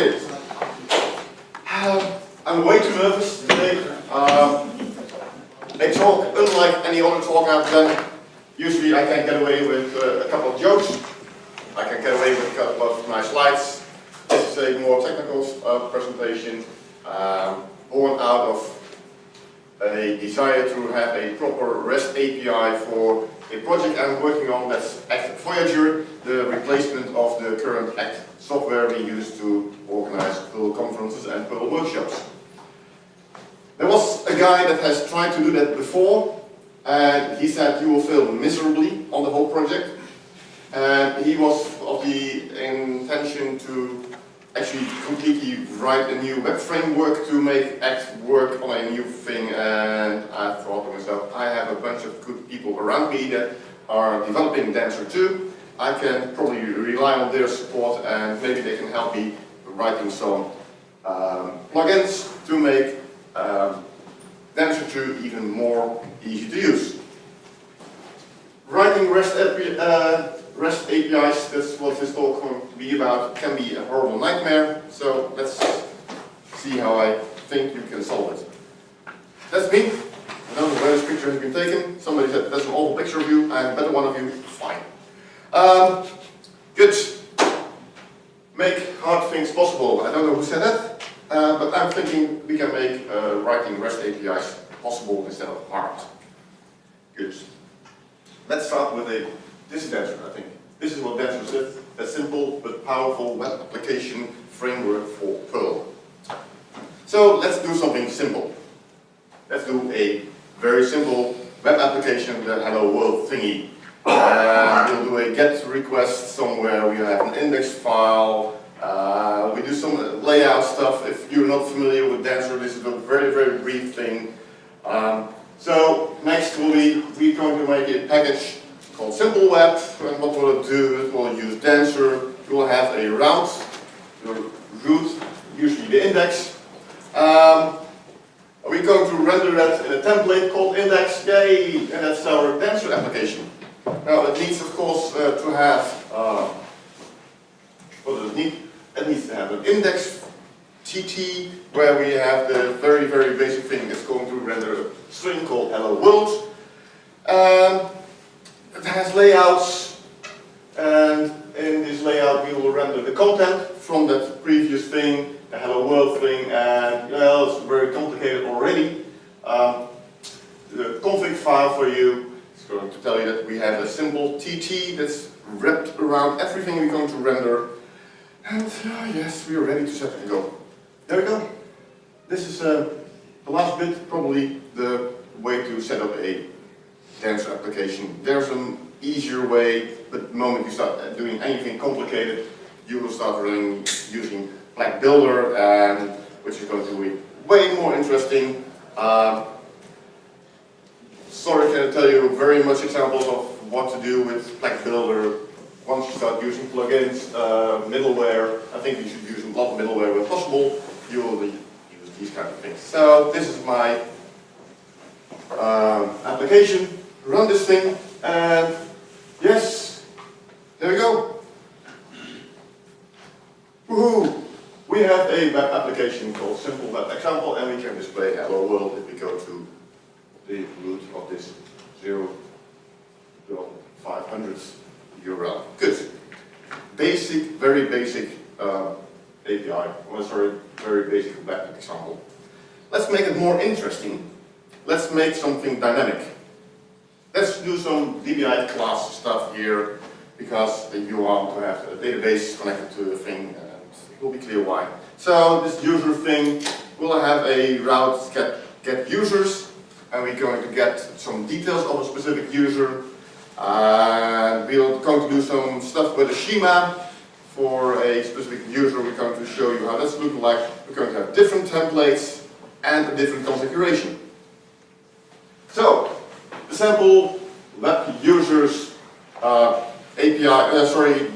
Okay. I'm way too nervous today. A talk, unlike any other talk I've done, usually I can get away with a couple of jokes. I can get away with a couple of nice slides. This is a more technical presentation, born out of a desire to have a proper REST API for a project I'm working on that's Act Voyager, the replacement of the current Act software we use to organize Perl conferences and Perl workshops. There was a guy that has tried to do that before, and he said you will fail miserably on the whole project. And he was of the intention to actually completely write a new web framework to make Act work on a new thing, and I thought to myself, I have a bunch of good people around me that are developing Dancer2. I can probably rely on their support, and maybe they can help me writing some plugins to make Dancer2 even more easy to use. Writing REST APIs, that's what this talk will be about, can be a horrible nightmare, so let's see how I think you can solve it. That's me. I don't know where this picture has been taken. Somebody said that's an awful picture of you, I have a better one of you, fine. Good. Make hard things possible. I don't know who said that, but I'm thinking we can make writing REST APIs possible instead of hard. Good. Let's start with this is Dancer, I think. This is what Dancer is, a simple but powerful web application framework for Perl. So let's do something simple. Let's do a very simple web application, the hello world thingy. We'll do a GET request somewhere, we have an index file, we do some layout stuff. If you're not familiar with Dancer, this is a very, very brief thing. So next we're going to make a package called Simple Web, and what will it do? It will use Dancer. You will have a route, your root, usually the index. We're going to render that in a template called index, yay, and that's our Dancer application. Now it needs, of course, to have, what does it need? It needs to have an index TT, where we have the very, very basic thing. It's going to render a string called hello world. It has layouts, and in this layout we will render the content from that previous thing, the hello world thing, and well, it's very complicated already. The config file for you is going to tell you that we have a simple TT that's wrapped around everything we're going to render. And yes, we are ready to set and go. There we go. This is the last bit, probably the way to set up a Dancer application. There's an easier way, but the moment you start doing anything complicated, you will start running using Black Builder, and which is going to be way more interesting. Sorry, can I tell you very much examples of what to do with Black Builder. Once you start using plugins, middleware, I think you should use a lot of middleware where possible. You will use these kind of things. So this is my application. Run this thing, and yes, there we go. Woohoo! We have a web application called Simple Web Example, and we can display hello world if we go to the root of this 0.500 URL. Good. Basic, very basic API. Oh, sorry, very basic web example. Let's make it more interesting. Let's make something dynamic. Let's do some DBI class stuff here, because you want to have a database connected to the thing, and it will be clear why. So this user thing will have a route get users, and we're going to get some details of a specific user. We're going to do some stuff with a schema for a specific user. We're going to show you how that's looking like. We're going to have different templates and a different configuration. So, the sample web users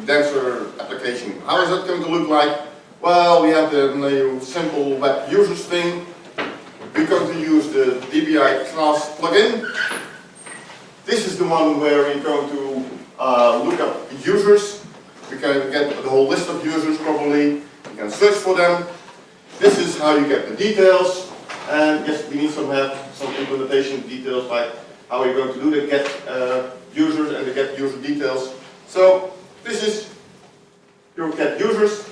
Dancer application. How is that going to look like? Well, we have the new simple web users thing. We're going to use the DBI class plugin. This is the one where we're going to look up users. We can get the whole list of users probably. You can search for them. This is how you get the details. And yes, we need some implementation details, like how you're going to do the get users and the get user details. So this is your get users.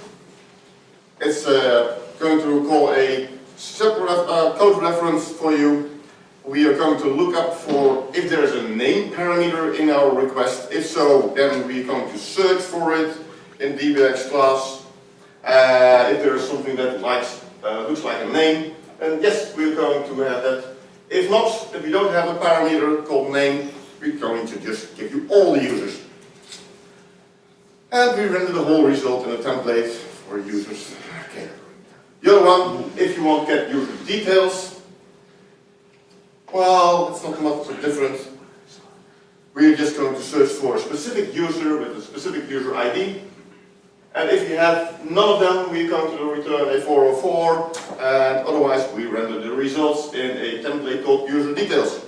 It's going to call a separate code reference for you. We are going to look up for if there is a name parameter in our request. If so, then we're going to search for it in DBX class. If there is something that looks like a name, then yes, we're going to have that. If not, if we don't have a parameter called name, we're going to just give you all the users. And we render the whole result in a template for users. Okay. The other one, if you want to get user details, well, it's not much different. We're just going to search for a specific user with a specific user ID. And if you have none of them, we're going to return a 404, and otherwise we render the results in a template called user details.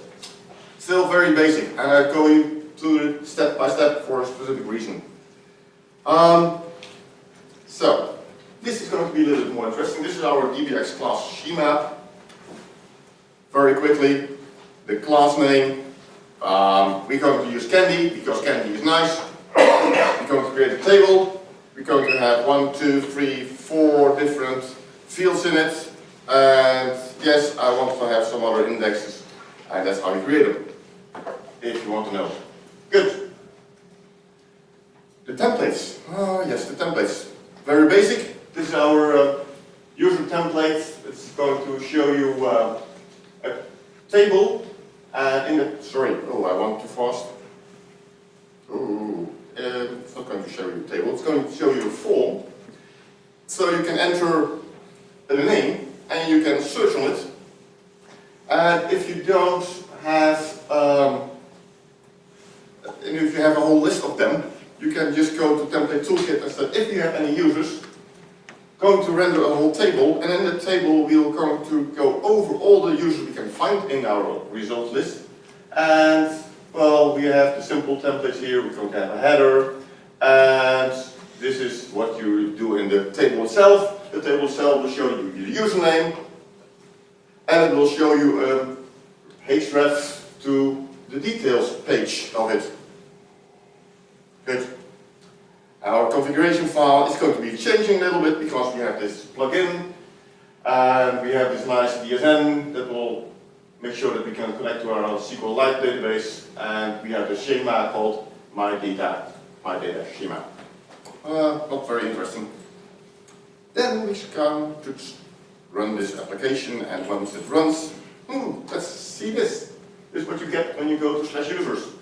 Still very basic, and I'll go you through it step by step for a specific reason. So, this is going to be a little bit more interesting. This is our DBX class schema. Very quickly, the class name. We're going to use Candy because Candy is nice. We're going to create a table. We're going to have 1, 2, 3, 4 different fields in it. And yes, I want to have some other indexes. And that's how you create them, if you want to know. Good. The templates. Oh yes, the templates. Very basic. This is our user template. It's going to show you a table. I went too fast. It's not going to show you a table. It's going to show you a form. So you can enter a name and you can search on it. And if you don't have, if you have a whole list of them, you can just go to Template Toolkit and say, if you have any users, going to render a whole table, and in the table we are going to go over all the users we can find in our results list. And well, we have the simple templates here. We're going to have a header, and this is what you do in the table itself. The table itself will show you the username, and it will show you a href to the details page of it. Good. Our configuration file is going to be changing a little bit because we have this plugin, and we have this nice DSN that will make sure that we can connect to our SQLite database, and we have the schema called my data schema. Not very interesting. Then we can just run this application, and once it runs, let's see this. This is what you get when you go to /users.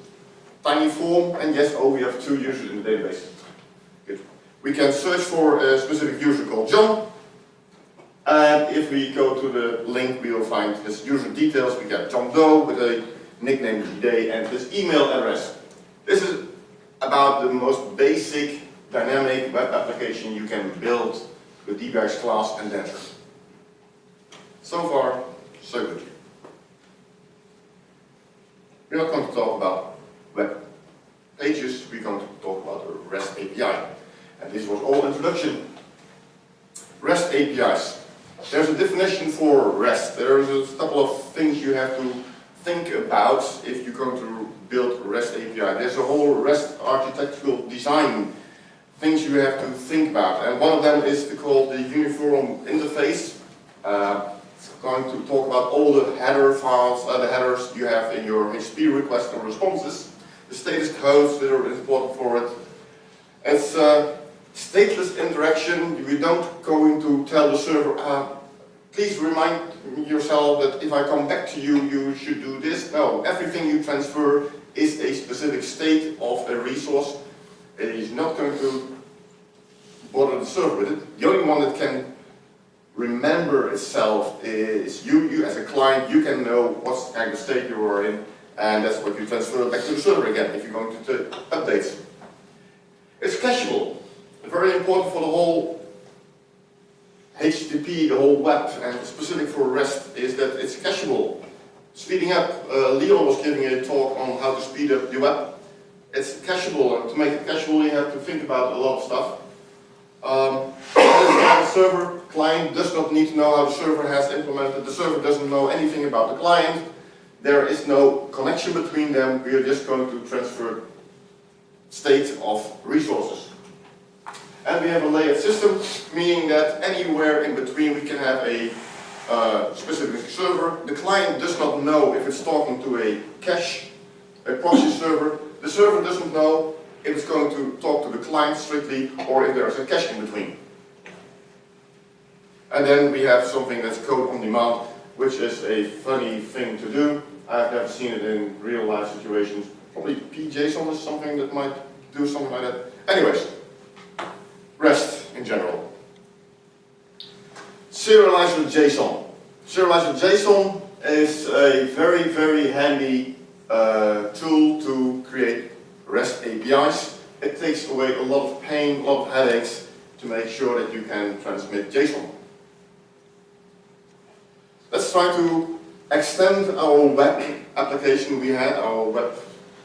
Tiny form, and yes, we have 2 users in the database. Good. We can search for a specific user called John, and if we go to the link, we will find his user details. We get John Doe with a nickname Day and his email address. This is about the most basic dynamic web application you can build with DBX class and Dancer. So far, so good. We're not going to talk about web pages, we're going to talk about the REST API. And this was all introduction. REST APIs. There's a definition for REST. There's a couple of things you have to think about if you're going to build a REST API. There's a whole REST architectural design things you have to think about. And one of them is called the uniform interface. It's going to talk about all the header files, the headers you have in your HTTP requests and responses. The status codes that are important for it. It's stateless interaction. We don't going to tell the server, please remind yourself that if I come back to you, you should do this. No, everything you transfer is a specific state of a resource. It is not going to bother the server with it. The only one that can remember itself is you as a client. You can know what kind of state you are in, and that's what you transfer back to the server again if you're going to updates. It's cacheable. Very important for the whole HTTP, the whole web, and specific for REST is that it's cacheable. Speeding up, Leon was giving a talk on how to speed up the web. It's cacheable, and to make it cacheable you have to think about a lot of stuff. It's server. Client does not need to know how the server has implemented. The server doesn't know anything about the client. There is no connection between them. We are just going to transfer state of resources. And we have a layered system, meaning that anywhere in between we can have a specific server. The client does not know if it's talking to a cache, a proxy server. The server doesn't know if it's going to talk to the client strictly or if there's a cache in between. And then we have something that's code on demand, which is a funny thing to do. I've never seen it in real life situations. Probably PJSON is something that might do something like that. Anyways, REST in general. Serializer JSON. Serializer JSON is a very, very handy tool to create REST APIs. It takes away a lot of pain, a lot of headaches to make sure that you can transmit JSON. Let's try to extend our web application we had, our web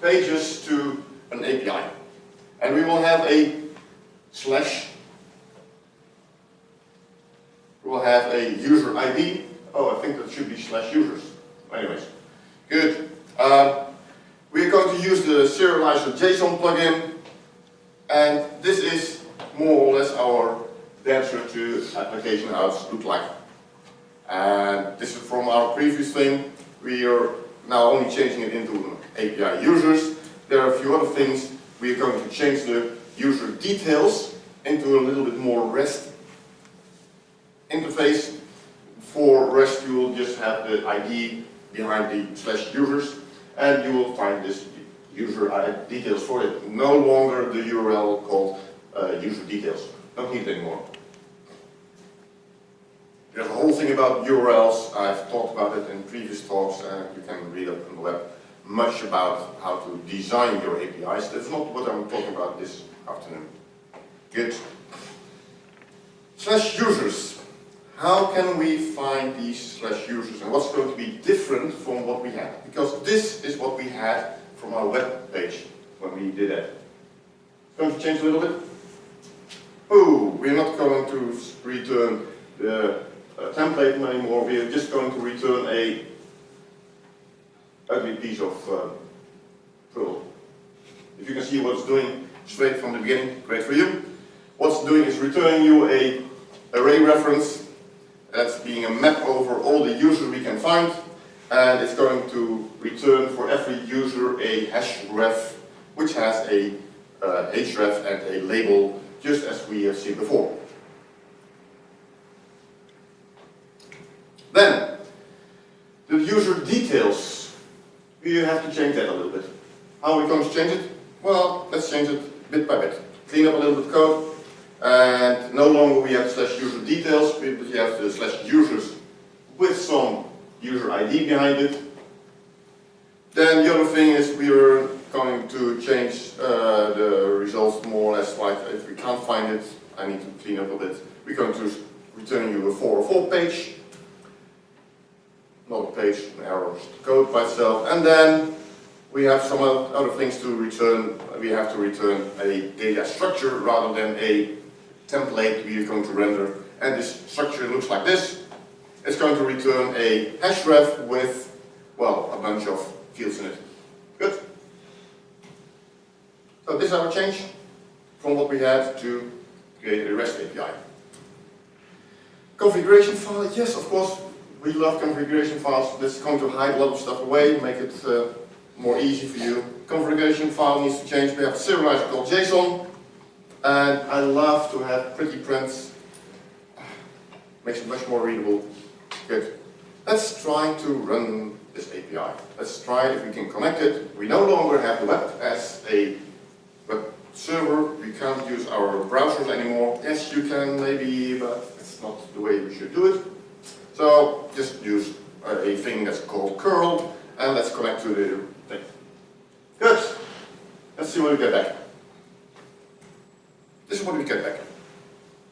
pages, to an API. And we will have a slash. We will have a user ID. Oh, I think that should be slash users. Anyways, good. We're going to use the Serializer JSON plugin, and this is more or less our Dancer2 application, how it looks like. And this is from our previous thing. We are now only changing it into API users. There are a few other things. We are going to change the user details into a little bit more REST interface. For REST, you will just have the ID behind the slash users, and you will find this user details for it. No longer the URL called user details. Don't need it anymore. There's a whole thing about URLs. I've talked about it in previous talks, and you can read up on the web much about how to design your APIs. That's not what I'm talking about this afternoon. Good. Slash users. How can we find these slash users, and what's going to be different from what we had? Because this is what we had from our web page when we did that. It's going to change a little bit. Oh, we're not going to return the template anymore. We are just going to return a ugly piece of Perl. If you can see what it's doing straight from the beginning, great for you. What it's doing is returning you a array reference. That's being a map over all the users we can find, and it's going to return for every user a hash ref, which has a href and a label, just as we have seen before. Then, the user details. We have to change that a little bit. How are we going to change it? Well, let's change it bit by bit. Clean up a little bit of code. And no longer we have slash user details, we have the slash users with some user ID behind it. Then the other thing is we are going to change the results more or less, like if we can't find it, I need to clean up a bit. We're going to return you a 404 page, not a page, an error code by itself. And then we have some other things to return. We have to return a data structure rather than a template we are going to render, and this structure looks like this. It's going to return a hash ref with, well, a bunch of fields in it. Good. So this is our change from what we had to create a REST API. Configuration file, yes, of course, we love configuration files. This is going to hide a lot of stuff away, make it more easy for you. Configuration file needs to change. We have a serializer called JSON. And I love to have pretty prints. Makes it much more readable. Good. Let's try to run this API. Let's try if we can connect it. We no longer have the web as a web server. We can't use our browsers anymore. Yes, you can maybe, but it's not the way we should do it. So just use a thing that's called curl, and let's connect to the thing. Good. Let's see what we get back. This is what we get back.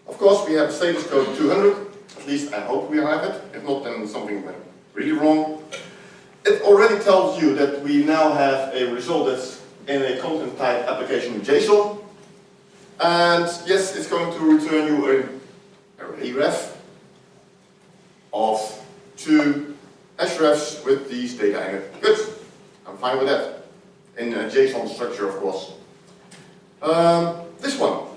Of course, we have status code 200. At least I hope we have it. If not, then something went really wrong. It already tells you that we now have a result that's in a content type application JSON. And yes, it's going to return you a array-ref of 2 hrefs with these data in it. Good, I'm fine with that. In a JSON structure, of course. This one.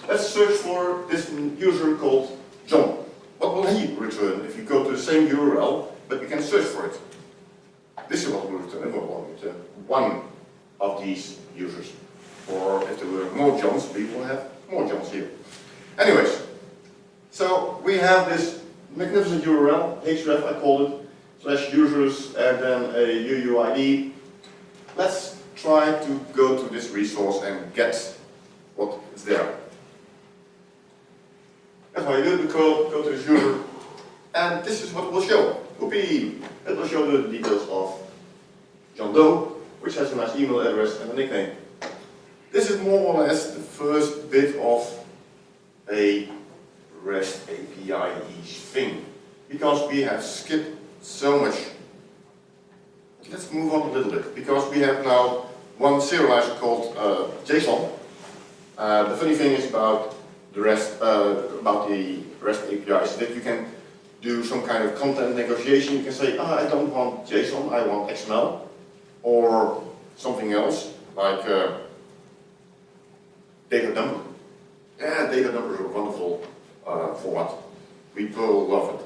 Let's search for this user called John. What will he return if you go to the same URL, but we can search for it? This is what will return. It will return one of these users. Or if there were more Johns, we will have more Johns here. Anyways, so we have this magnificent URL, href I called it, /users and then a UUID. Let's try to go to this resource and get what is there. That's how you do the code, go to this user, and this is what it will show. Whoopee! It will show the details of John Doe, which has a nice email address and a nickname. This is more or less the first bit of a REST API-ish thing, because we have skipped so much. Let's move on a little bit, because we have now one serializer called JSON. The funny thing is about the REST APIs that you can do some kind of content negotiation. You can say, I don't want JSON, I want XML, or something else like data number. Yeah, data number is a wonderful format. People love it.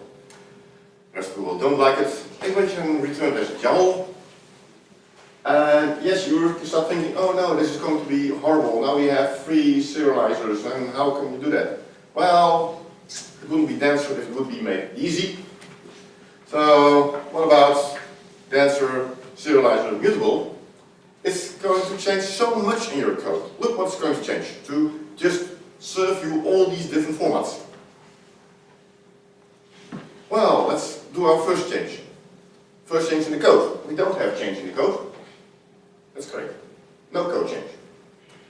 Rest people don't like it. English can return as YAML. And yes, you start thinking, oh no, this is going to be horrible. Now we have 3 serializers, and how can we do that? Well, it wouldn't be Dancer if it would be made easy. So, what about Dancer serializer mutable? It's going to change so much in your code. Look what's going to change to just serve you all these different formats. Well, let's do our first change. First change in the code. We don't have change in the code. That's correct. No code change.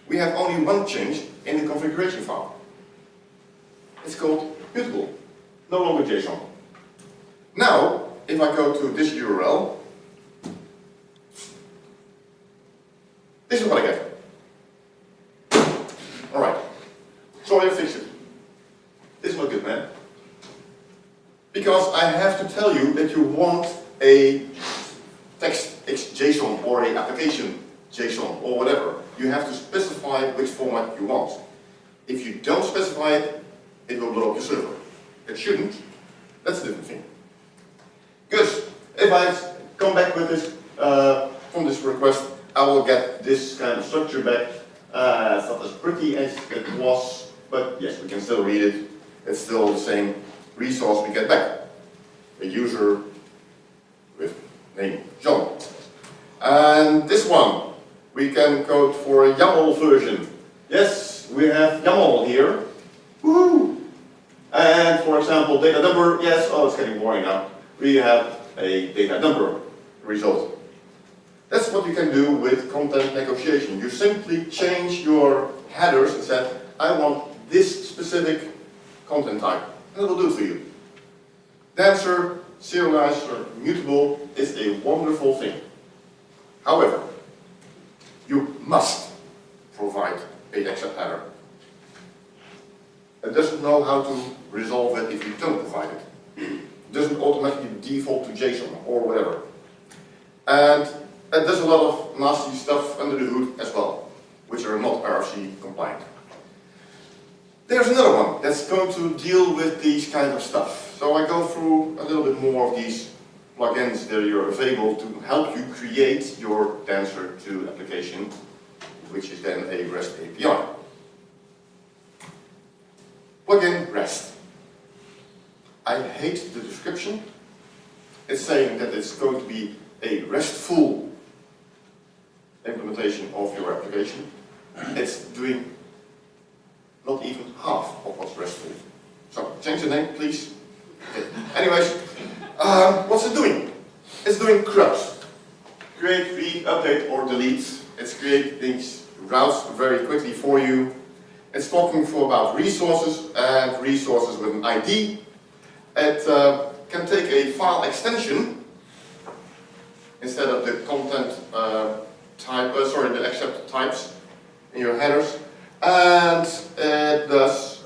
We have only one change in the configuration file. It's called mutable. No longer JSON. Now, if I go to this URL, this is what I get. Alright. Sorry I fixed it. This is not good, man. Because I have to tell you that you want a text JSON or a application JSON or whatever. You have to specify which format you want. If you don't specify it, it will blow up your server. It shouldn't. That's a different thing. Good. If I come back with this from this request, I will get this kind of structure back. It's not as pretty as it was, but yes, we can still read it. It's still the same resource we get back. A user with name John. And this one, we can code for a YAML version. Yes, we have YAML here. Woohoo! And for example, data number, yes, oh, it's getting boring now. We have a data number result. That's what you can do with content negotiation. You simply change your headers and said, I want this specific content type. And it will do it for you. Dancer, serializer, mutable is a wonderful thing. However, you must provide a accept header. It doesn't know how to resolve it if you don't provide it. It doesn't automatically default to JSON or whatever. And it does a lot of nasty stuff under the hood as well, which are not RFC compliant. There's another one that's going to deal with these kind of stuff. So I go through a little bit more of these plugins that are available to help you create your Dancer2 application, which is then a REST API. Plugin REST. I hate the description. It's saying that it's going to be a RESTful implementation of your application. It's doing not even half of what's RESTful. So change the name, please. Okay. Anyways, what's it doing? It's doing CRUDs. Create, read, update, or delete. It's creating these routes very quickly for you. It's talking about resources and resources with an ID. It can take a file extension instead of the content type, the accept types in your headers. And it does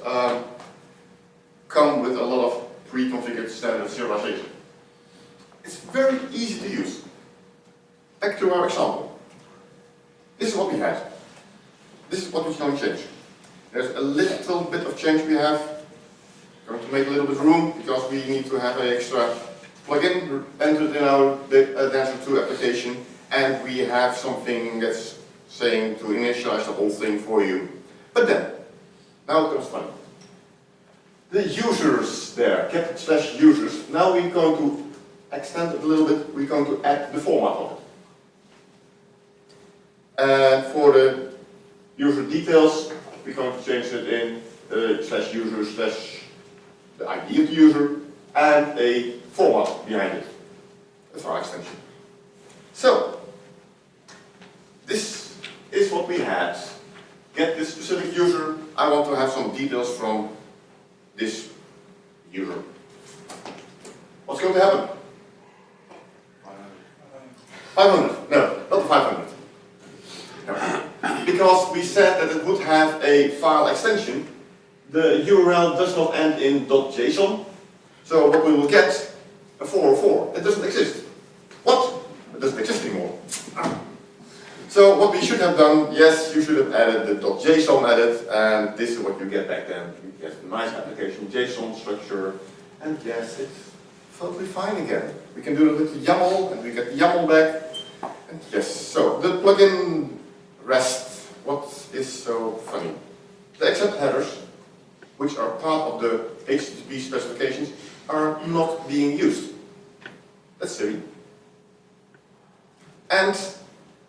come with a lot of pre-configured standard serialization. It's very easy to use. Back to our example. This is what we had. This is what we're going to change. There's a little bit of change we have. Going to make a little bit of room because we need to have an extra plugin entered in our Dancer2 application, and we have something that's saying to initialize the whole thing for you. But then, now it comes fun. The users there, /users, now we're going to extend it a little bit, we're going to add the format of it. And for the user details, we're going to change it in /user/ the ID of the user and a format behind it, a file extension. So, this is what we had. Get this specific user, I want to have some details from this user. What's going to happen? 500. No, not 500. No. Because we said that it would have a file extension, the URL does not end in .json. So what we will get, a 404. It doesn't exist. What? It doesn't exist anymore. So what we should have done, yes, you should have added the .json edit, and this is what you get back then. You get a nice application JSON structure, and yes, it's totally fine again. We can do it with the YAML, and we get the YAML back. And yes, so the plugin REST, what is so funny? The accept headers, which are part of the HTTP specifications, are not being used. That's silly. And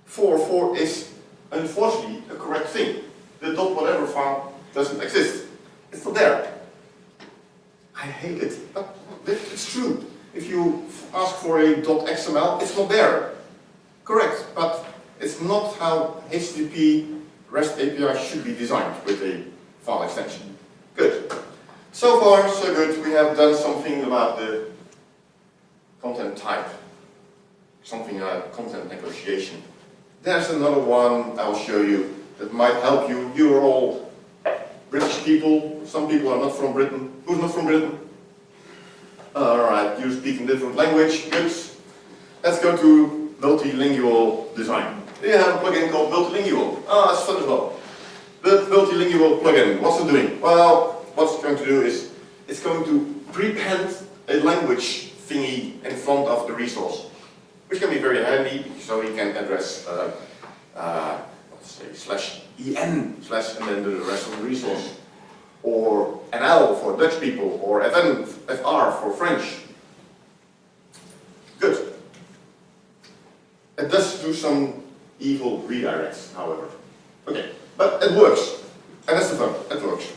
404 is unfortunately a correct thing. The .whatever file doesn't exist. It's not there. I hate it, but it's true. If you ask for a .xml, it's not there. Correct, but it's not how HTTP REST API should be designed with a file extension. Good. So far, so good. We have done something about the content type. Something like content negotiation. There's another one I'll show you that might help you. You're all British people. Some people are not from Britain. Who's not from Britain? Alright, you speak a different language. Good. Let's go to multilingual design. We have a plugin called multilingual. It's fun as well. The multilingual plugin, what's it doing? Well, what it's going to do is it's going to prepend a language thingy in front of the resource, which can be very handy, so you can address let's say /en/ and then the rest of the resource, or NL for Dutch people, or FN, FR for French. Good. It does do some evil redirects, however. Okay, but it works, and that's the fun. It works.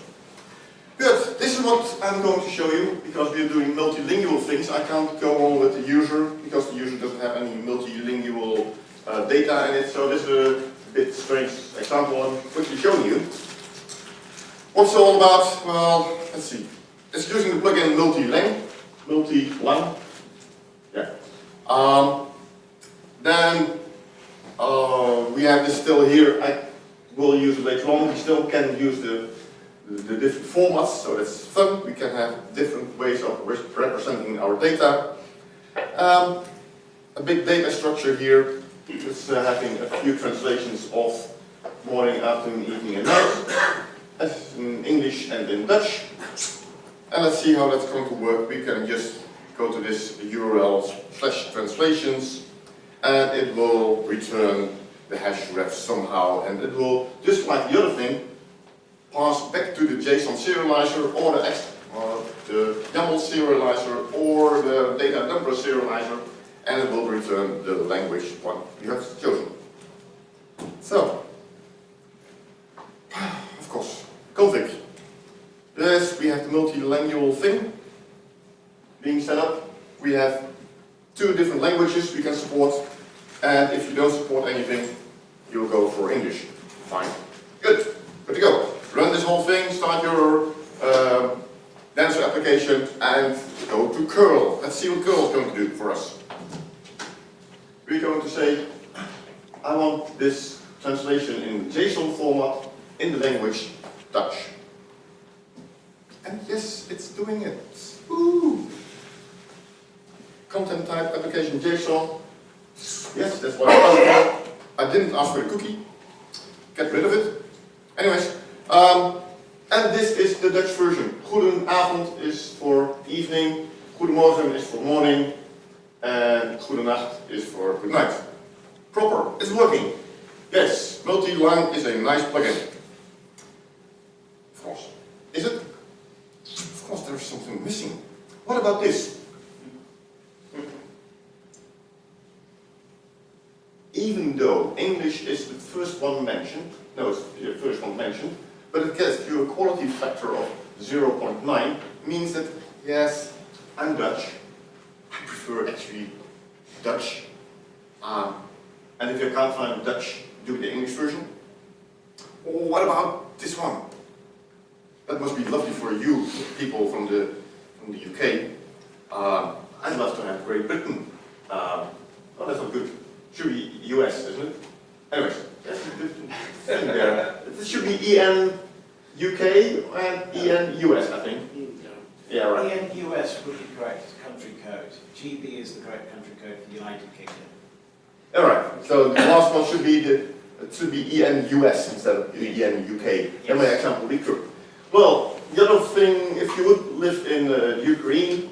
Good. This is what I'm going to show you, because we're doing multilingual things. I can't go on with the user, because the user doesn't have any multilingual data in it, so this is a bit strange example I'm quickly showing you. What's it all about? Well, let's see. It's using the plugin multilang. Yeah. Then we have this still here. I will use it later on. We still can use the different formats, so that's fun. We can have different ways of representing our data. A big data structure here. It's having a few translations of morning, afternoon, evening, and night, as in English and in Dutch. And let's see how that's going to work. We can just go to this URL /translations, and it will return the hash ref somehow, and it will, just like the other thing, pass back to the JSON serializer or the YAML serializer or the data dumper serializer, and it will return the language one you have chosen. So, of course, config. Yes, we have the multilingual thing being set up. We have 2 different languages we can support, and if you don't support anything, you'll go for English. Fine. Good. Good to go. Run this whole thing, start your Dancer application, and go to curl. Let's see what curl is going to do for us. We're going to say, I want this translation in JSON format in the language Dutch. And yes, it's doing it. Woo! Content type application JSON. Yes, that's what I asked for. I didn't ask for the cookie. Get rid of it. Anyways, and this is the Dutch version. Goedenavond is for evening, goedemorgen is for morning, and goedenacht is for good night. Proper, it's working. Yes, multi-line is a nice plugin. Of course. Is it? Of course, there's something missing. What about this? Even though English is the first one mentioned, no, it's the first one mentioned, but it gets you a quality factor of 0.9, means that, yes, I'm Dutch. I prefer actually Dutch. And if you can't find Dutch, do the English version. Or what about this one? That must be lovely for you people from the UK. I'd love to have Great Britain. Oh, that's not good. Should be US, isn't it? Anyways, that's a good thing there. It should be EN UK and EN US, I think. Yeah, right. EN US would be correct country code. GB is the correct country code for the United Kingdom. Alright, so the last one should be it should be EN US instead of EN UK. Yes. Then my example will be true. Well, the other thing, if you would live in Ukraine,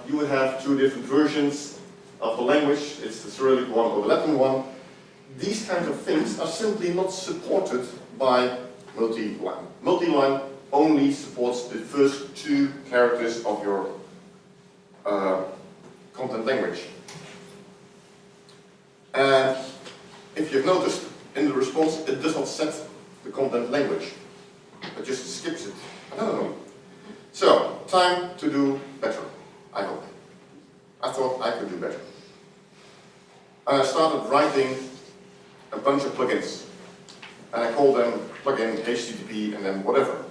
you would have two different versions of the language. It's the Cyrillic one or the Latin one. These kinds of things are simply not supported by multi-line. Multi-line only supports the first two characters of your content language. And if you've noticed, in the response, it does not set the content language. It just skips it. I don't know. So, time to do better, I hope. I thought I could do better. And I started writing a bunch of plugins. And I called them plugin HTTP and then whatever.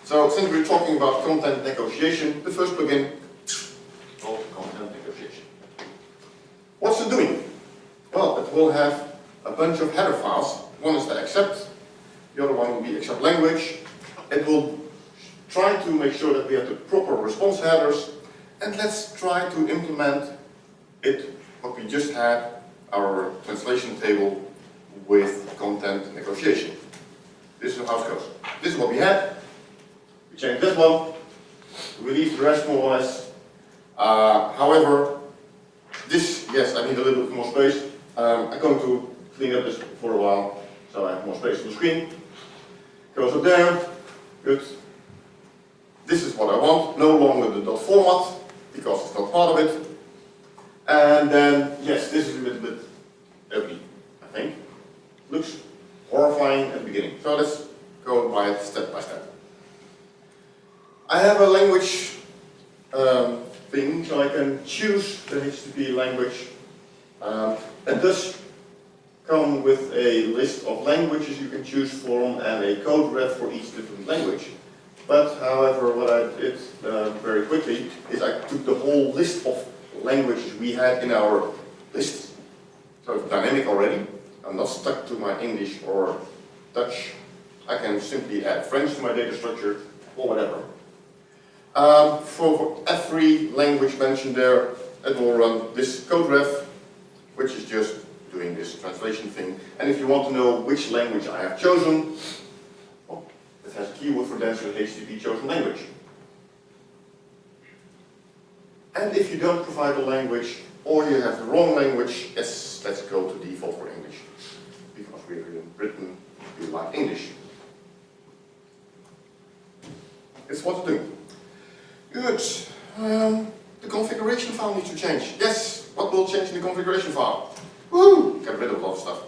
So, since we're talking about content negotiation, the first plugin called content negotiation. What's it doing? Well, it will have a bunch of header files. One is the accept, the other one will be accept language. It will try to make sure that we have the proper response headers, and let's try to implement it, what we just had, our translation table with content negotiation. This is how it goes. This is what we had. We changed this one, we leave the rest more or less. However, this, yes, I need a little bit more space. I'm going to clean up this for a while, so I have more space on the screen. Goes up there, good. This is what I want, no longer the dot format, because it's not part of it. And then, yes, this is a little bit ugly, I think. Looks horrifying at the beginning. So let's go by it step by step. I have a language thing, so I can choose the HTTP language. It does come with a list of languages you can choose from and a code ref for each different language. But however, what I did very quickly is I took the whole list of languages we had in our list. So it's dynamic already. I'm not stuck to my English or Dutch. I can simply add French to my data structure or whatever. For every language mentioned there, it will run this code ref, which is just doing this translation thing. And if you want to know which language I have chosen, well, it has a keyword for Dancer HTTP chosen language. And if you don't provide a language, or you have the wrong language, yes, let's go to default for English. Because we're in Britain, we like English. It's what to do. Good. The configuration file needs to change. Yes, what will change in the configuration file? Woo! Get rid of a lot of stuff.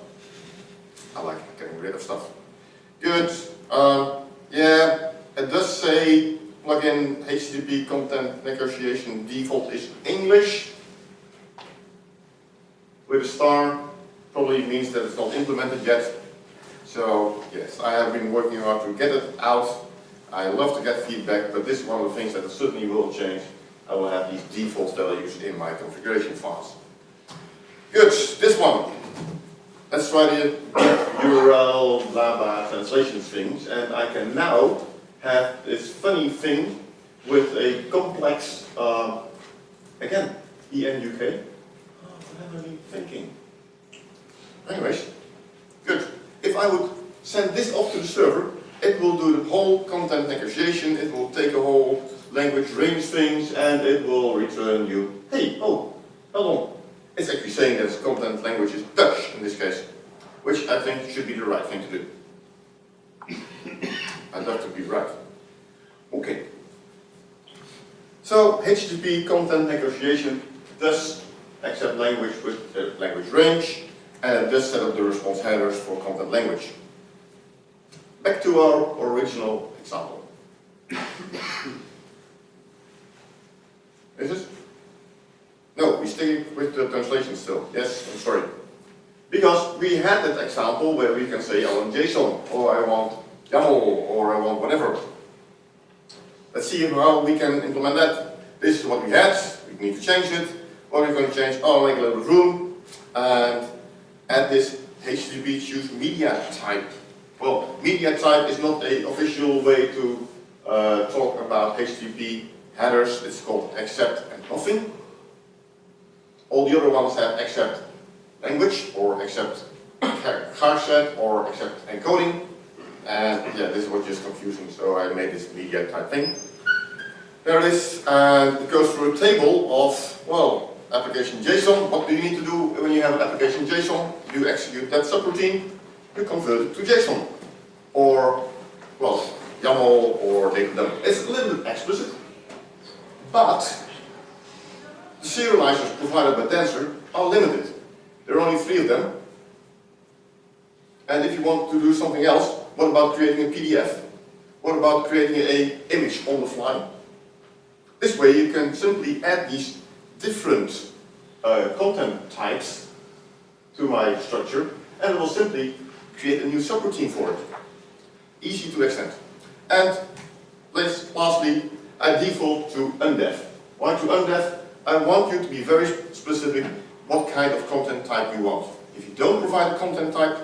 I like getting rid of stuff. Good. Yeah, it does say plugin HTTP content negotiation default is English. With a star, probably means that it's not implemented yet. So yes, I have been working hard to get it out. I love to get feedback, but this is one of the things that certainly will change. I will have these default values in my configuration files. Good, this one. Let's try the URL blah blah translation things, and I can now have this funny thing with a complex, again, ENUK. Oh, what am I thinking? Anyways, good. If I would send this off to the server, it will do the whole content negotiation, it will take a whole language range things, and it will return you, hey, oh, hold on. It's actually saying that its content language is Dutch in this case, which I think should be the right thing to do. I'd love to be right. Okay. So HTTP content negotiation does accept language with the language range, and it does set up the response headers for content language. Back to our original example. Is it? No, we stay with the translation still. Yes, I'm sorry. Because we had that example where we can say I want JSON, or I want YAML, or I want whatever. Let's see how we can implement that. This is what we had, we need to change it. What are we going to change? Oh, make a little room, and add this HTTP choose media type. Well, media type is not an official way to talk about HTTP headers. It's called accept and nothing. All the other ones have accept language, or accept charset, or accept encoding. And yeah, this was just confusing, so I made this media type thing. There it is, and it goes through a table of, well, application JSON. What do you need to do when you have an application JSON? You execute that subroutine, you convert it to JSON. Or, well, YAML or data dump. It's a little bit explicit, but the serializers provided by Dancer are limited. There are only 3 of them. And if you want to do something else, what about creating a PDF? What about creating an image on the fly? This way you can simply add these different content types to my structure, and it will simply create a new subroutine for it. Easy to extend. And lastly, I default to undef. Why to undef? I want you to be very specific what kind of content type you want. If you don't provide a content type,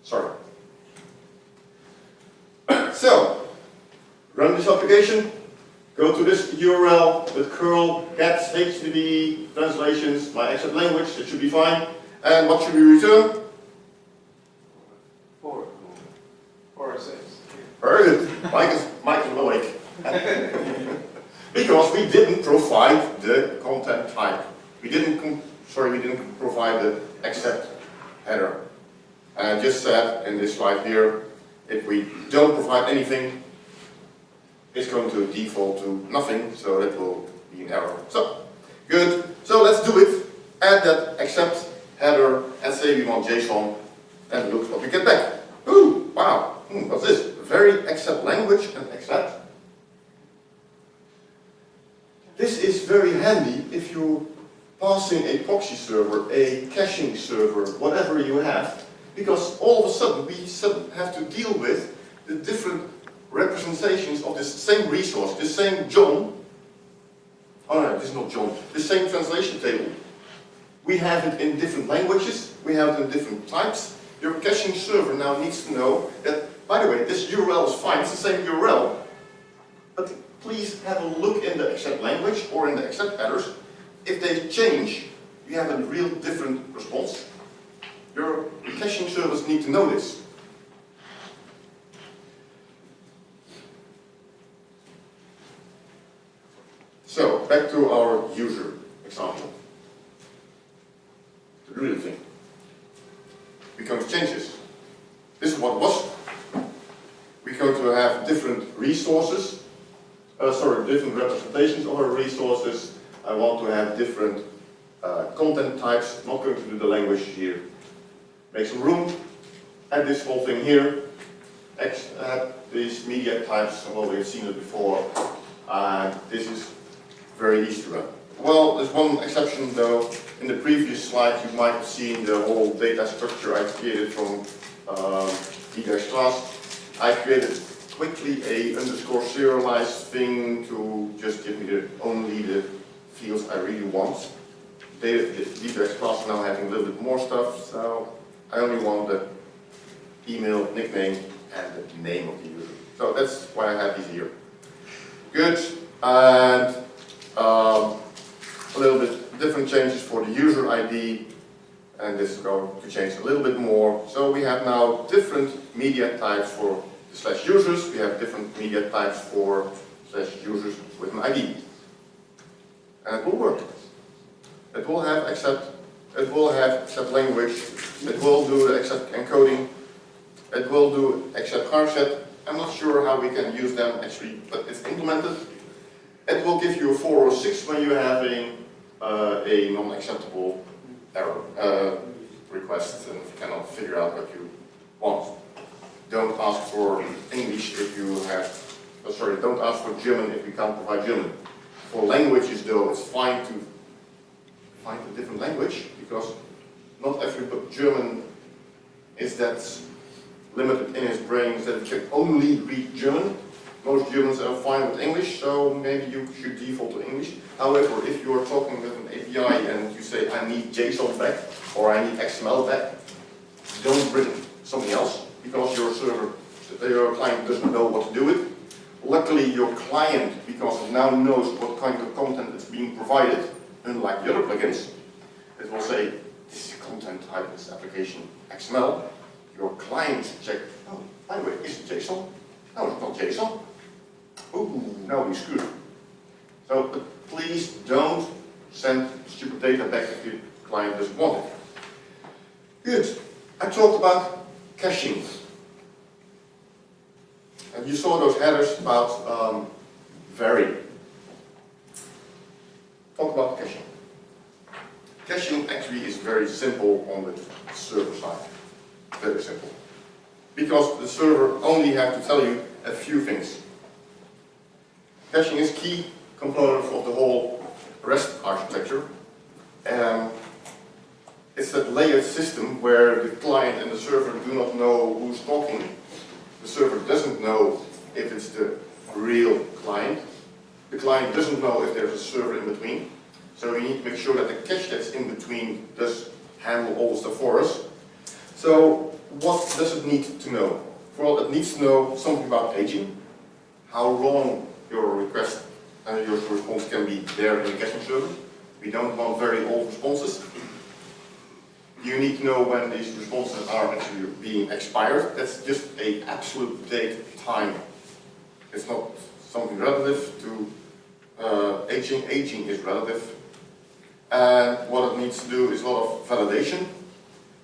sorry. So, run this application, go to this URL with curl get HTTP translations, my accept language, it should be fine. And what should we return? 4 or 6. Very good. Mike is awake. Because we didn't provide the content type. We didn't provide the accept header. And I just said in this slide here, if we don't provide anything, it's going to default to nothing, so that will be an error. So, good. So let's do it. Add that accept header and say we want JSON, and look what we get back. Ooh, wow. What's this? Very accept language and accept. This is very handy if you're passing a proxy server, a caching server, whatever you have, because all of a sudden we have to deal with the different representations of this same resource, the same John. Oh no, this is not John. The same translation table. We have it in different languages, we have it in different types. Your caching server now needs to know that, by the way, this URL is fine, it's the same URL, but please have a look in the accept language or in the accept headers. If they change, you have a real different response. Your caching servers need to know this. So, back to our user example. The real thing. We're going to change this. This is what it was. We're going to have different resources. Different representations of our resources. I want to have different content types. Not going to do the language here. Make some room. Add this whole thing here. Add these media types. Well, we've seen it before. This is very easy to run. Well, there's one exception though. In the previous slide, you might have seen the whole data structure I created from class. I created quickly a underscore serialized thing to just give me only the fields I really want. The class is now having a little bit more stuff, so I only want the email, nickname, and the name of the user. So that's why I have these here. Good, and a little bit different changes for the user ID, and this is going to change a little bit more. So we have now different media types for the /users, we have different media types for /users with an ID. And it will work. It will have accept language, it will do accept encoding, it will do accept hardset. I'm not sure how we can use them actually, but it's implemented. It will give you a 4 or 6 when you're having a non-acceptable error request and you cannot figure out what you want. Don't ask for English if you have, don't ask for German if you can't provide German. For languages though, it's fine to find a different language because not every German is that limited in his brain that it can only read German. Most Germans are fine with English, so maybe you should default to English. However, if you are talking with an API and you say I need JSON back or I need XML back, don't bring something else because your client doesn't know what to do with. Luckily, your client, because it now knows what kind of content is being provided, unlike the other plugins, it will say this content type, this application XML. Your client check, oh, by the way, is it JSON? No, it's not JSON. Ooh, now we screwed. So please don't send stupid data back if your client doesn't want it. Good. I talked about caching. And you saw those headers about vary. Talk about caching. Caching actually is very simple on the server side. Very simple. Because the server only has to tell you a few things. Caching is key component of the whole REST architecture. It's that layered system where the client and the server do not know who's talking. The server doesn't know if it's the real client. The client doesn't know if there's a server in between. So you need to make sure that the cache that's in between does handle all the stuff for us. So what does it need to know? Well, it needs to know something about aging, how long your request and your response can be there in the caching server. We don't want very old responses. You need to know when these responses are actually being expired. That's just an absolute date time. It's not something relative to aging. Aging is relative. And what it needs to do is a lot of validation.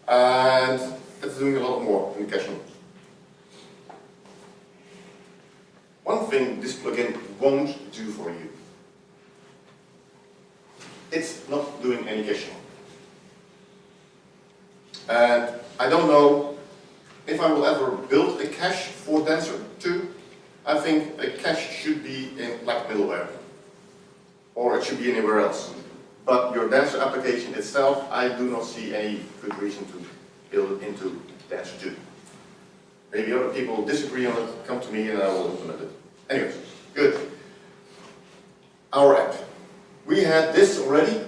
And it's doing a lot more in caching. One thing this plugin won't do for you. It's not doing any caching. And I don't know if I will ever build a cache for Dancer2. I think a cache should be in black middleware. Or it should be anywhere else. But your Dancer application itself, I do not see any good reason to build it into Dancer2. Maybe other people disagree on it, come to me and I will implement it. Anyways, good. Our app. We had this already,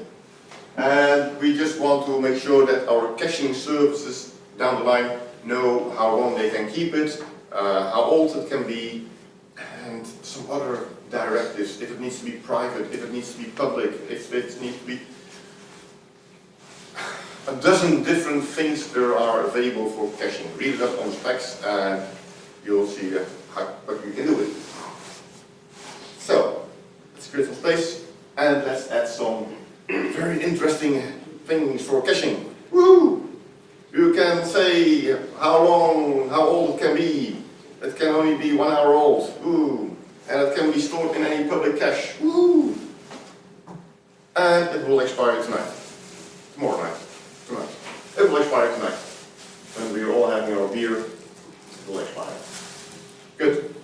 and we just want to make sure that our caching services down the line know how long they can keep it, how old it can be, and some other directives, if it needs to be private, if it needs to be public, if it needs to be a dozen different things there are available for caching. Read it up on specs and you'll see what you can do with it. So, let's create some space and let's add some very interesting things for caching. Woohoo! You can say how long, how old it can be. It can only be 1 hour old. Ooh. And it can be stored in any public cache. Woohoo! And it will expire tonight. Tomorrow night. Tonight. It will expire tonight. When we are all having our beer, it will expire. Good.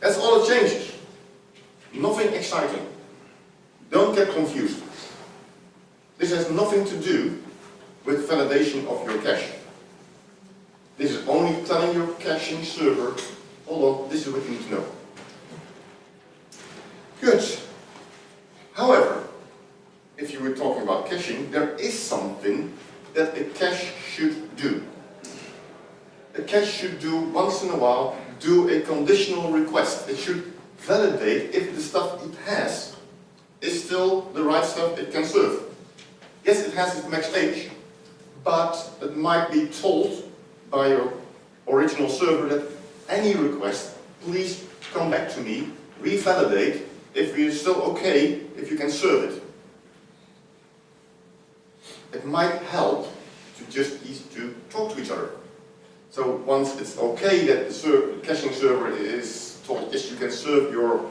That's all it changes. Nothing exciting. Don't get confused. This has nothing to do with validation of your cache. This is only telling your caching server, hold on, this is what you need to know. Good. However, if you were talking about caching, there is something that a cache should do. A cache should do once in a while do a conditional request. It should validate if the stuff it has is still the right stuff it can serve. Yes, it has its max age, but it might be told by your original server that any request, please come back to me, revalidate if you're still okay, if you can serve it. It might help to just these two talk to each other. So once it's okay that the caching server is told, yes, you can serve your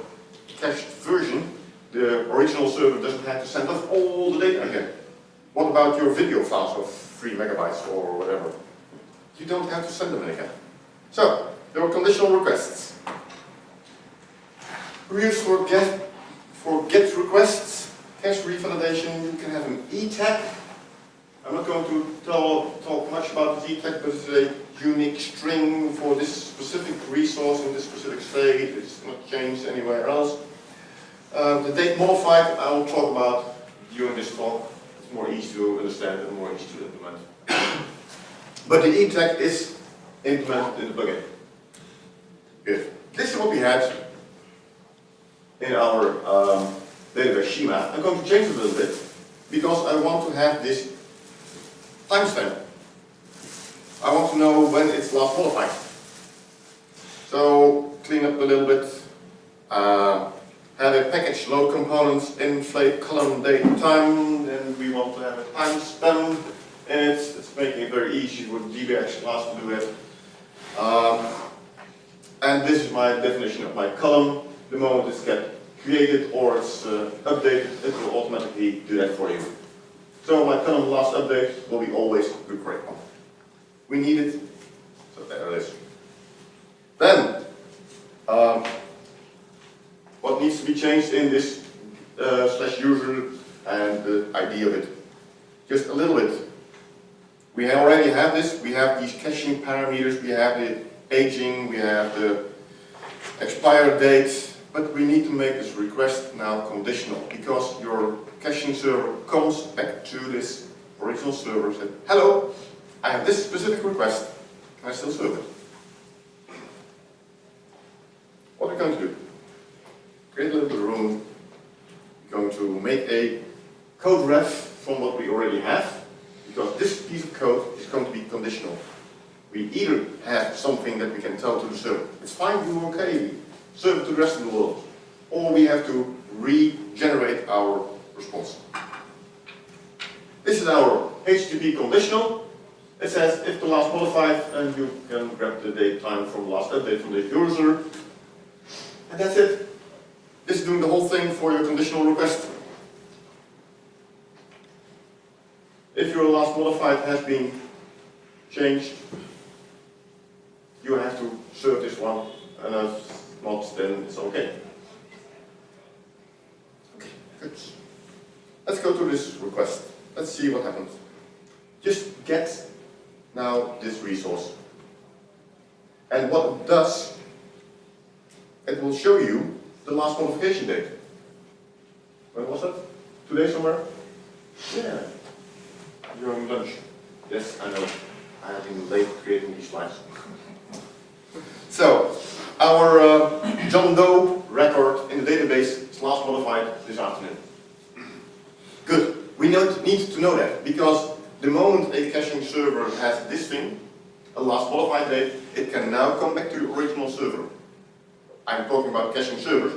cached version, the original server doesn't have to send off all the data again. What about your video files of 3 megabytes or whatever? You don't have to send them in again. So, there are conditional requests. Rules for GET requests, cache revalidation, you can have an E-tag. I'm not going to talk much about the E-tag, but it's a unique string for this specific resource in this specific state. It's not changed anywhere else. The date modified I will talk about during this talk. It's more easy to understand and more easy to implement. But the E-tag is implemented in the plugin. Good. This is what we had in our database schema. I'm going to change it a little bit because I want to have this timestamp. I want to know when it's last modified. So clean up a little bit. Have a package load components, inflate column date time, and we want to have a timestamp. And it's making it very easy for the DBX class to do it. And this is my definition of my column. The moment it's get created or it's updated, it will automatically do that for you. So my column last update will be always the correct one. We need it, so there it is. Then, what needs to be changed in this /user and the ID of it? Just a little bit. We already have this, we have these caching parameters, we have the aging, we have the expire date, but we need to make this request now conditional because your caching server comes back to this original server and says, hello, I have this specific request, can I still serve it? What are we going to do? Create a little bit of room. We're going to make a code ref from what we already have, because this piece of code is going to be conditional. We either have something that we can tell to the server, it's fine, you're okay, serve it to the rest of the world, or we have to regenerate our response. This is our HTTP conditional. It says if the last modified, and you can grab the date time from the last update from the user, and that's it. This is doing the whole thing for your conditional request. If your last modified has been changed, you have to serve this one, and if not, then it's okay. Okay, good. Let's go to this request. Let's see what happens. Just get now this resource. And what it does, it will show you the last modification date. When was that? Today somewhere? Yeah. During lunch. Yes, I know. I have been late creating these slides. So, our John Doe record in the database is last modified this afternoon. Good. We need to know that because the moment a caching server has this thing, a last modified date, it can now come back to the original server. I'm talking about caching servers.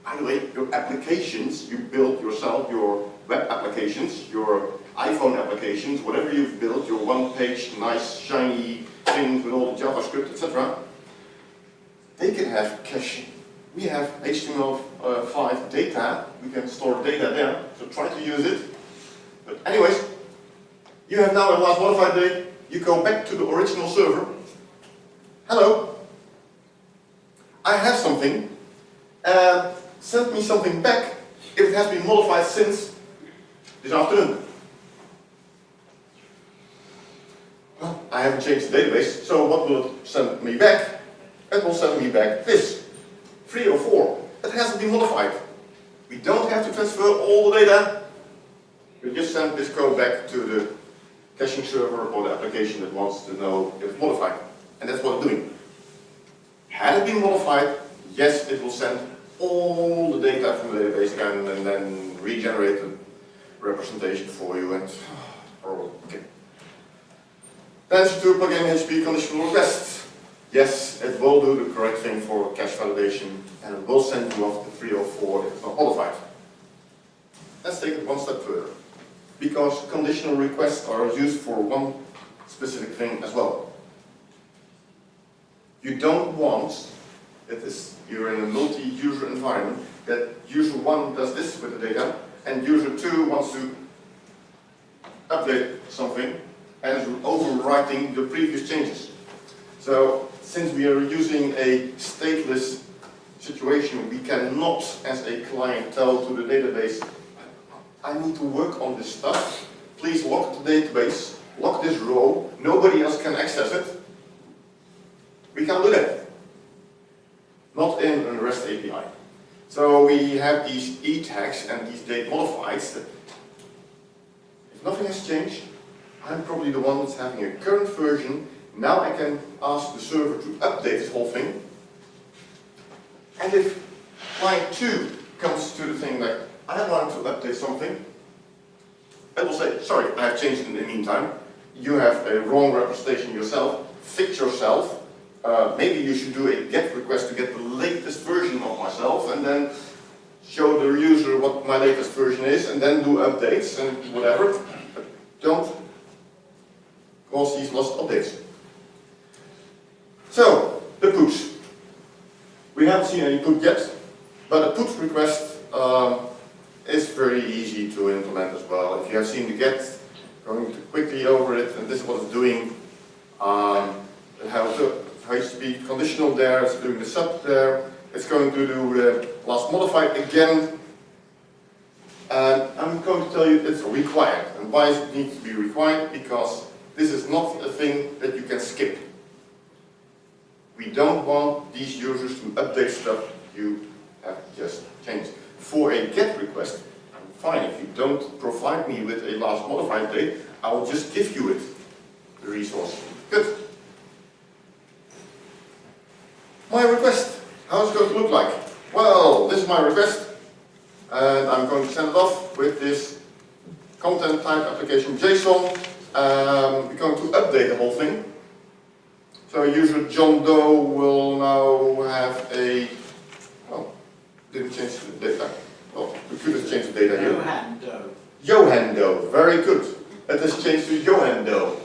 By the way, your applications you build yourself, your web applications, your iPhone applications, whatever you've built, your one-page, nice, shiny things with all the JavaScript, etc., they can have caching. We have HTML5 data, we can store data there, so try to use it. But anyways, you have now a last modified date, you go back to the original server. Hello, I have something, send me something back if it has been modified since this afternoon. Well, I haven't changed the database, so what will it send me back? It will send me back this, 304. It hasn't been modified. We don't have to transfer all the data. We just send this code back to the caching server or the application that wants to know if it's modified. And that's what it's doing. Had it been modified, yes, it will send all the data from the database again and then regenerate the representation for you. And okay. Dancer2 plugin HTTP conditional requests. Yes, it will do the correct thing for cache validation and it will send you off to 304 if it's not modified. Let's take it one step further. Because conditional requests are used for one specific thing as well. You don't want, you're in a multi-user environment, that user 1 does this with the data and user 2 wants to update something and is overwriting the previous changes. So, since we are using a stateless situation, we cannot, as a client, tell to the database, I need to work on this stuff, please lock the database, lock this row, nobody else can access it. We can't do that. Not in a REST API. So we have these E tags and these date modifieds that if nothing has changed, I'm probably the one that's having a current version. Now I can ask the server to update this whole thing. And if client 2 comes to the thing like, I want to update something, it will say, sorry, I have changed in the meantime. You have a wrong representation yourself. Fix yourself. Maybe you should do a GET request to get the latest version of myself and then show the user what my latest version is and then do updates and whatever. But don't cause these lost updates. So, the puts. We haven't seen any put yet, but a put request is very easy to implement as well. If you have seen the GET, going to quickly over it, and this is what it's doing. It has HTTP conditional there, it's doing the sub there, it's going to do the last modified again. And I'm going to tell you it's required. And why does it need to be required? Because this is not a thing that you can skip. We don't want these users to update stuff you have just changed. For a GET request, I'm fine. If you don't provide me with a last modified date, I will just give you it, the resource. Good. My request, how is it going to look like? Well, this is my request, and I'm going to send it off with this content type application JSON. We're going to update the whole thing. So user John Doe will now have a, well, didn't change the data. Well, we could have changed the data here. Johan Doe. Johan Doe, very good. Let us change to Johan Doe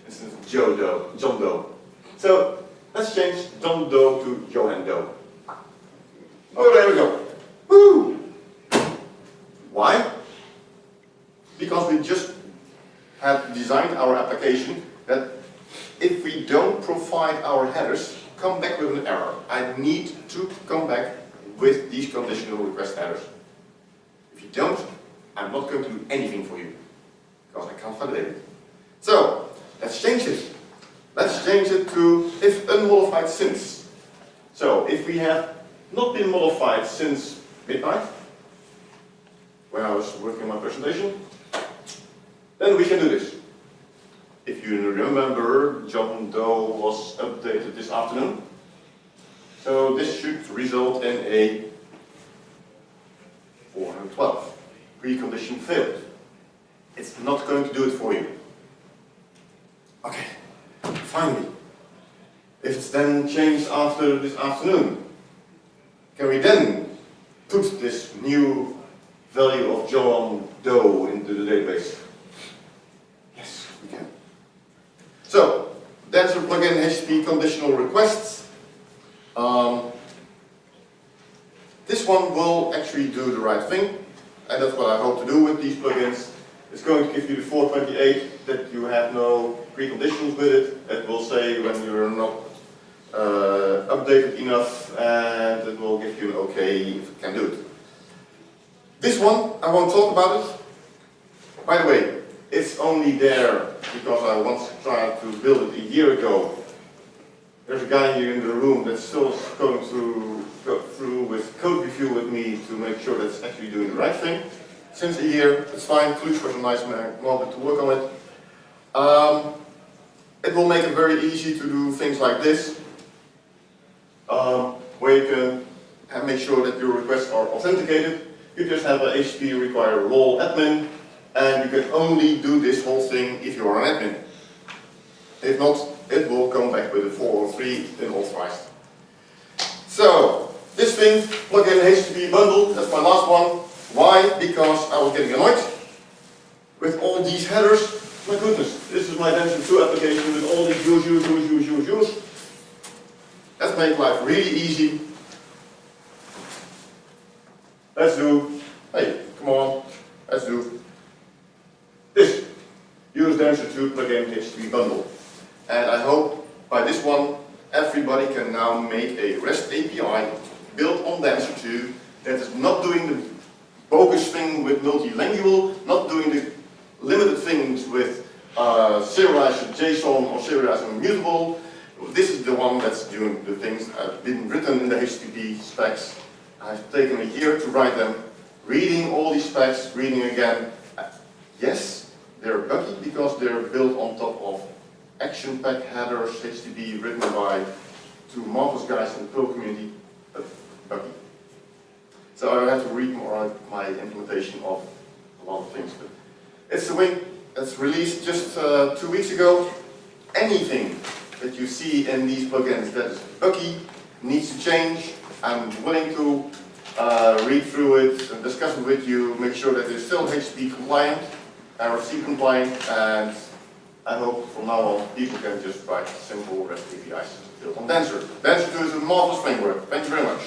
instead of Joe Doe, John Doe. So let's change John Doe to Johan Doe. Oh, there we go. Woo! Why? Because we just had designed our application that if we don't provide our headers, come back with an error. I need to come back with these conditional request headers. If you don't, I'm not going to do anything for you, because I can't validate it. So, let's change it. Let's change it to if unmodified since. So, if we have not been modified since midnight, when I was working on my presentation, then we can do this. If you remember, John Doe was updated this afternoon. So this should result in a 412. Precondition failed. It's not going to do it for you. Okay, finally. If it's then changed after this afternoon, can we then put this new value of John Doe into the database? Yes, we can. So, Dancer plugin HTTP conditional requests. This one will actually do the right thing, and that's what I hope to do with these plugins. It's going to give you the 428 that you have no preconditions with it. It will say when you're not updated enough, and it will give you an okay if it can do it. This one, I won't talk about it. By the way, it's only there because I once tried to build it a year ago. There's a guy here in the room that's still going to go through with code review with me to make sure that it's actually doing the right thing. Since a year, it's fine. Kluge was a nice moment to work on it. It will make it very easy to do things like this. where you can make sure that your requests are authenticated. You just have a HTTP require role admin, and you can only do this whole thing if you are an admin. If not, it will come back with a 403 unauthorized. So, this thing, plugin HTTP bundle, that's my last one. Why? Because I was getting annoyed with all these headers. My goodness, this is my Dancer2 application with all these use. Let's make life really easy. Let's do, hey, come on, let's do this. Use Dancer2 plugin HTTP bundle. And I hope by this one, everybody can now make a REST API built on Dancer2 that is not doing the bogus thing with multilingual, not doing the limited things with serialized JSON or serialized immutable. This is the one that's doing the things that have been written in the HTTP specs. I've taken a year to write them, reading all these specs, reading again. Yes, they're buggy because they're built on top of action pack headers, HTTP written by two marvelous guys in the Perl community, but buggy. So I have to read more my implementation of a lot of things. But it's the wing that's released just 2 weeks ago. Anything that you see in these plugins that is buggy needs to change. I'm willing to read through it and discuss it with you, make sure that it's still HTTP compliant, RFC compliant, and I hope from now on people can just write simple REST APIs built on Dancer. Dancer2 is a marvelous framework. Thank you very much.